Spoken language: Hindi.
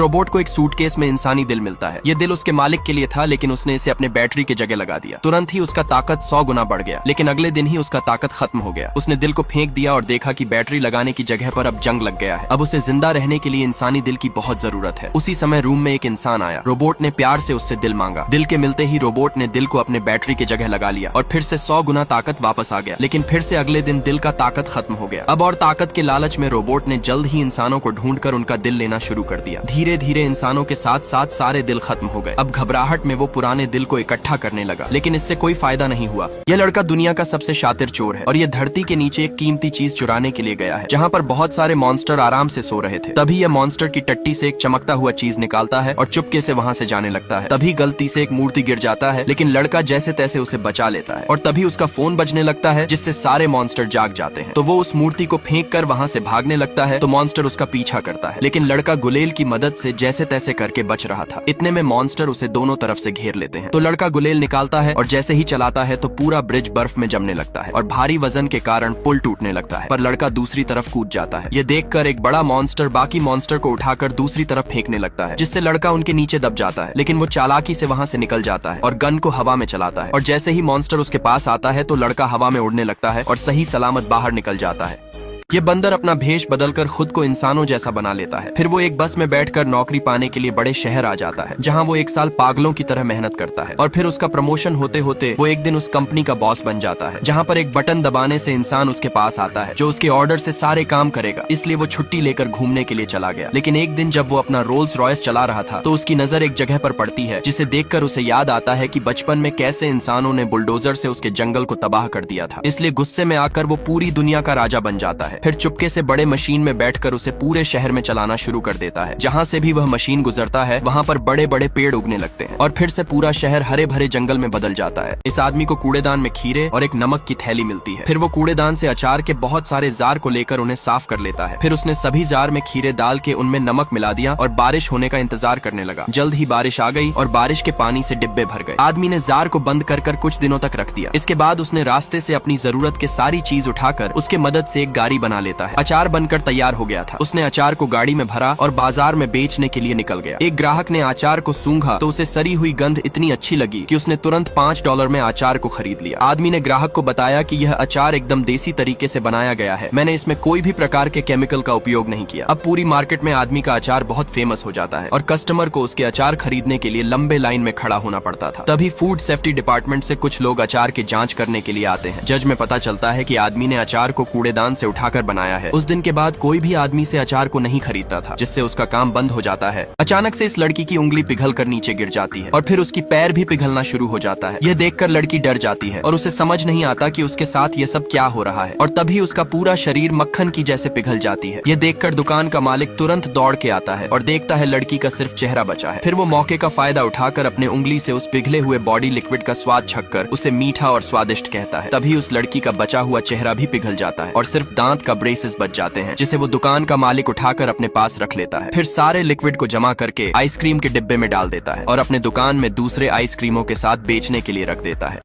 रोबोट को एक सूटकेस में इंसानी दिल मिलता है। ये दिल उसके मालिक के लिए था, लेकिन उसने इसे अपने बैटरी की जगह लगा दिया। तुरंत ही उसका ताकत 100 गुना बढ़ गया, लेकिन अगले दिन ही उसका ताकत खत्म हो गया। उसने दिल को फेंक दिया और देखा कि बैटरी लगाने की जगह पर अब जंग लग गया है। अब उसे जिंदा रहने के लिए इंसानी दिल की बहुत जरूरत है। उसी समय रूम में एक इंसान आया। रोबोट ने प्यार से उससे दिल मांगा। दिल के मिलते ही रोबोट ने दिल को अपने बैटरी की जगह लगा लिया और फिर से 100 गुना ताकत वापस आ गया। लेकिन फिर से अगले दिन दिल का ताकत खत्म हो गया। अब और ताकत के लालच में रोबोट ने जल्द ही इंसानों को ढूंढकर उनका दिल लेना शुरू कर दिया। धीरे धीरे इंसानों के साथ साथ सारे दिल खत्म हो गए। अब घबराहट में वो पुराने दिल को इकट्ठा करने लगा, लेकिन इससे कोई फायदा नहीं हुआ। यह लड़का दुनिया का सबसे शातिर चोर है और ये धरती के नीचे एक कीमती चीज चुराने के लिए गया है, जहाँ पर बहुत सारे मॉन्स्टर आराम से सो रहे थे। तभी यह मॉन्स्टर की टट्टी से एक चमकता हुआ चीज निकालता है और चुपके से वहाँ से जाने लगता है। तभी गलती से एक मूर्ति गिर जाता है, लेकिन लड़का जैसे तैसे उसे बचा लेता है। और तभी उसका फोन बजने लगता है, जिससे सारे मॉन्स्टर जाग जाते हैं। तो वो उस मूर्ति को फेंक कर वहाँ से भागने लगता है, तो मॉन्स्टर उसका पीछा करता है। लेकिन लड़का गुलेल की मदद से जैसे तैसे करके बच रहा था। इतने में मॉन्स्टर उसे दोनों तरफ से घेर लेते हैं। तो लड़का गुलेल निकालता है और जैसे ही चलाता है तो पूरा ब्रिज बर्फ में जमने लगता है और भारी वजन के कारण पुल टूटने लगता है। पर लड़का दूसरी तरफ कूद जाता है। ये देखकर एक बड़ा मॉन्स्टर बाकी मॉन्स्टर को उठाकर दूसरी तरफ फेंकने लगता है, जिससे लड़का उनके नीचे दब जाता है। लेकिन वो चालाकी से वहाँ से निकल जाता है और गन को हवा में चलाता है। और जैसे ही मॉन्स्टर उसके पास आता है तो लड़का हवा में उड़ने लगता है और सही सलामत बाहर निकल जाता है। ये बंदर अपना भेष बदलकर खुद को इंसानों जैसा बना लेता है। फिर वो एक बस में बैठकर नौकरी पाने के लिए बड़े शहर आ जाता है, जहाँ वो 1 साल पागलों की तरह मेहनत करता है। और फिर उसका प्रमोशन होते होते वो एक दिन उस कंपनी का बॉस बन जाता है, जहाँ पर एक बटन दबाने से इंसान उसके पास आता है जो उसके ऑर्डर से सारे काम करेगा। इसलिए वो छुट्टी लेकर घूमने के लिए चला गया। लेकिन एक दिन जब वो अपना रोल्स रॉयस चला रहा था तो उसकी नजर एक जगह पर पड़ती है, जिसे देखकर उसे याद आता है कि बचपन में कैसे इंसानों ने बुलडोजर से उसके जंगल को तबाह कर दिया था। इसलिए गुस्से में आकर वो पूरी दुनिया का राजा बन जाता है। फिर चुपके से बड़े मशीन में बैठकर उसे पूरे शहर में चलाना शुरू कर देता है। जहाँ से भी वह मशीन गुजरता है वहाँ पर बड़े बड़े पेड़ उगने लगते हैं और फिर से पूरा शहर हरे भरे जंगल में बदल जाता है। इस आदमी को कूड़ेदान में खीरे और एक नमक की थैली मिलती है। फिर वो कूड़ेदान से अचार के बहुत सारे जार को लेकर उन्हें साफ कर लेता है। फिर उसने सभी जार में खीरे डाल के उनमें नमक मिला दिया और बारिश होने का इंतजार करने लगा। जल्द ही बारिश आ गई और बारिश के पानी से डिब्बे भर गए। आदमी ने जार को बंद कर कुछ दिनों तक रख दिया। इसके बाद उसने रास्ते से अपनी जरूरत के सारी चीज उठाकर उसके मदद से एक गाड़ी बना लेता है। अचार बनकर तैयार हो गया था। उसने अचार को गाड़ी में भरा और बाजार में बेचने के लिए निकल गया। एक ग्राहक ने अचार को सूंघा तो उसे सड़ी हुई गंध इतनी अच्छी लगी कि उसने तुरंत $5 में अचार को खरीद लिया। आदमी ने ग्राहक को बताया कि यह अचार एकदम देसी तरीके से बनाया गया है, मैंने इसमें कोई भी प्रकार के केमिकल का उपयोग नहीं किया। अब पूरी मार्केट में आदमी का अचार बहुत फेमस हो जाता है और कस्टमर को उसके अचार खरीदने के लिए लंबे लाइन में खड़ा होना पड़ता था। तभी फूड सेफ्टी डिपार्टमेंट से कुछ लोग अचार की जांच करने के लिए आते हैं। जज में पता चलता है कि आदमी ने अचार को कूड़ेदान से उठाकर बनाया है। उस दिन के बाद कोई भी आदमी से अचार को नहीं खरीदता था, जिससे उसका काम बंद हो जाता है। अचानक से इस लड़की की उंगली पिघल कर नीचे गिर जाती है और फिर उसकी पैर भी पिघलना शुरू हो जाता है। यह देखकर लड़की डर जाती है और उसे समझ नहीं आता कि उसके साथ ये सब क्या हो रहा है। और तभी उसका पूरा शरीर मक्खन की जैसे पिघल जाती है। यह देखकर दुकान का मालिक तुरंत दौड़ के आता है और देखता है लड़की का सिर्फ चेहरा बचा है। फिर वो मौके का फायदा उठाकर अपने उंगली से उस पिघले हुए बॉडी लिक्विड का स्वाद छककर उसे मीठा और स्वादिष्ट कहता है। तभी उस लड़की का बचा हुआ चेहरा भी पिघल जाता है और सिर्फ दांत का ब्रेसेस बच जाते हैं, जिसे वो दुकान का मालिक उठाकर अपने पास रख लेता है। फिर सारे लिक्विड को जमा करके आइसक्रीम के डिब्बे में डाल देता है और अपने दुकान में दूसरे आइसक्रीमों के साथ बेचने के लिए रख देता है।